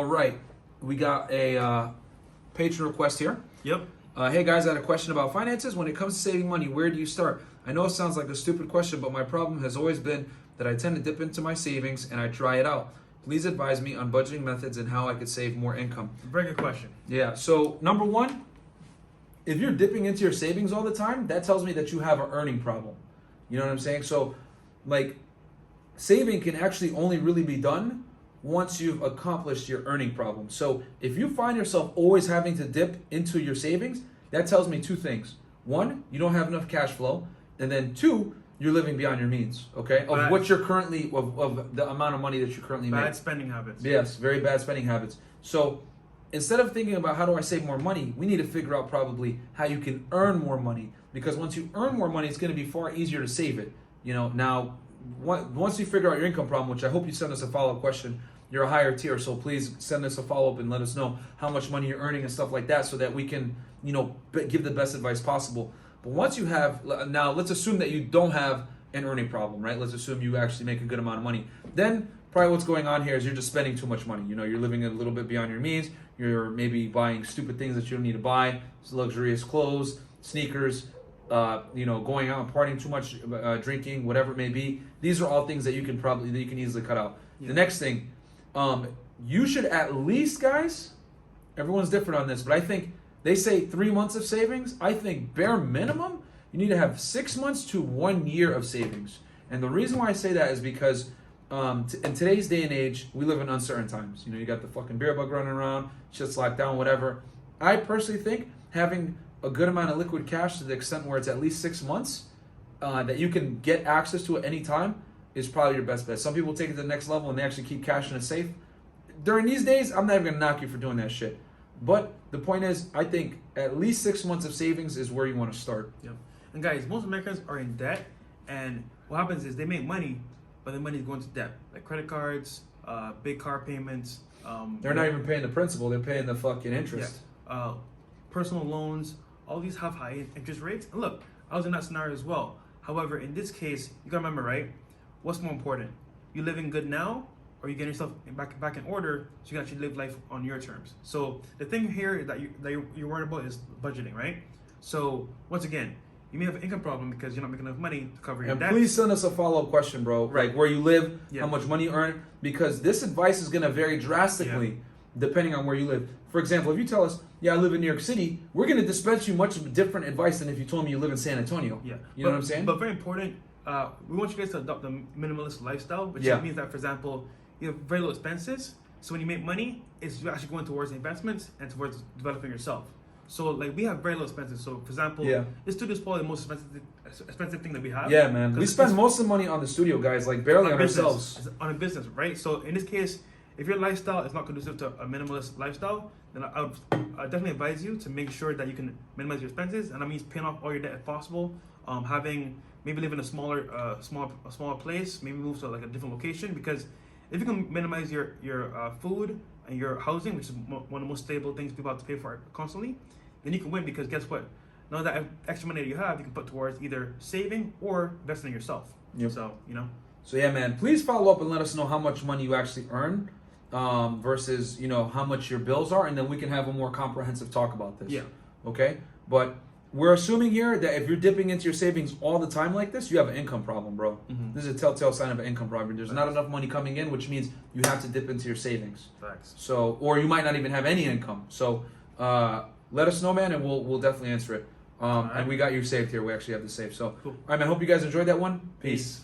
right. We got a patron request here. Yep. Hey guys, I had a question about finances. When it comes to saving money, where do you start? I know it sounds like a stupid question, but my problem has always been that I tend to dip into my savings and I try it out. Please advise me on budgeting methods and how I could save more income. Very good question. Yeah, so number one, if you're dipping into your savings all the time, that tells me that you have an earning problem. You know what I'm saying? So, like, saving can actually only really be done once you've accomplished your earning problem. So if you find yourself always having to dip into your savings, that tells me two things. One, you don't have enough cash flow. And then two, you're living beyond your means, okay? Of what you're currently, of the amount of money that you currently make. Bad spending habits. Yes, very bad spending habits. So instead of thinking about how do I save more money, we need to figure out probably how you can earn more money. Because once you earn more money, it's going to be far easier to save it. You know, now, once you figure out your income problem, which I hope you send us a follow-up question, you're a higher tier, so please send us a follow-up and let us know how much money you're earning and stuff like that so that we can, you know, give the best advice possible. But once you have, now let's assume that you don't have an earning problem, right? Let's assume you actually make a good amount of money. Then probably what's going on here is you're just spending too much money. You know, you're living a little bit beyond your means. You're maybe buying stupid things that you don't need to buy, luxurious clothes, sneakers, you know, going out and partying too much, drinking, whatever it may be. These are all things that you can easily cut out. Yeah. The next thing, you should at least, guys, everyone's different on this, but I think they say 3 months of savings. I think bare minimum, you need to have 6 months to 1 year of savings. And the reason why I say that is because in today's day and age, we live in uncertain times. You know, you got the fucking beer bug running around, shit's locked down, whatever. I personally think having a good amount of liquid cash to the extent where it's at least 6 months that you can get access to at any time is probably your best bet. Some people take it to the next level and they actually keep cash in a safe. During these days, I'm not even gonna knock you for doing that shit. But the point is, I think at least 6 months of savings is where you want to start. Yeah. And guys, most Americans are in debt, and what happens is they make money, but the money is going to debt, like credit cards, big car payments. They're not even paying the principal; they're paying the fucking interest. Yeah. Personal loans, all these have high interest rates. And look, I was in that scenario as well. However, in this case, you gotta remember, right? What's more important? You living good now, or you getting yourself back in order so you can actually live life on your terms. So the thing here that you're worried about is budgeting, right? So once again, you may have an income problem because you're not making enough money to cover your And debts. please send us a follow-up question, bro. Right. Like where you live, Yeah. how much money you earn, because this advice is gonna vary drastically depending on where you live. For example, if you tell us, yeah, I live in New York City, we're gonna dispense you much different advice than if you told me you live in San Antonio. Yeah. You know what I'm saying? But very important, we want you guys to adopt the minimalist lifestyle, which means that, for example, you have very low expenses. So when you make money, it's actually going towards investments and towards developing yourself. So like we have very low expenses. So for example, this studio is probably the most expensive thing that we have. Yeah, man. We spend most of the money on the studio, guys, like barely on ourselves. It's on a business, right? So in this case, if your lifestyle is not conducive to a minimalist lifestyle, then I would definitely advise you to make sure that you can minimize your expenses, and that means paying off all your debt if possible. Maybe live in a smaller place, maybe move to like a different location, because if you can minimize your food and your housing, which is one of the most stable things people have to pay for constantly, then you can win, because guess what? Now that extra money that you have, you can put towards either saving or investing in yourself. Yep. So, you know. So yeah, man, please follow up and let us know how much money you actually earn versus, you know, how much your bills are, and then we can have a more comprehensive talk about this. Yeah. Okay? But we're assuming here that if you're dipping into your savings all the time like this, you have an income problem, bro. Mm-hmm. This is a telltale sign of an income problem. There's not enough money coming in, which means you have to dip into your savings. Facts. So, or you might not even have any income. So, let us know, man, and we'll definitely answer it. And we got you saved here. We actually have the save. So, cool. All right, man. Hope you guys enjoyed that one. Peace.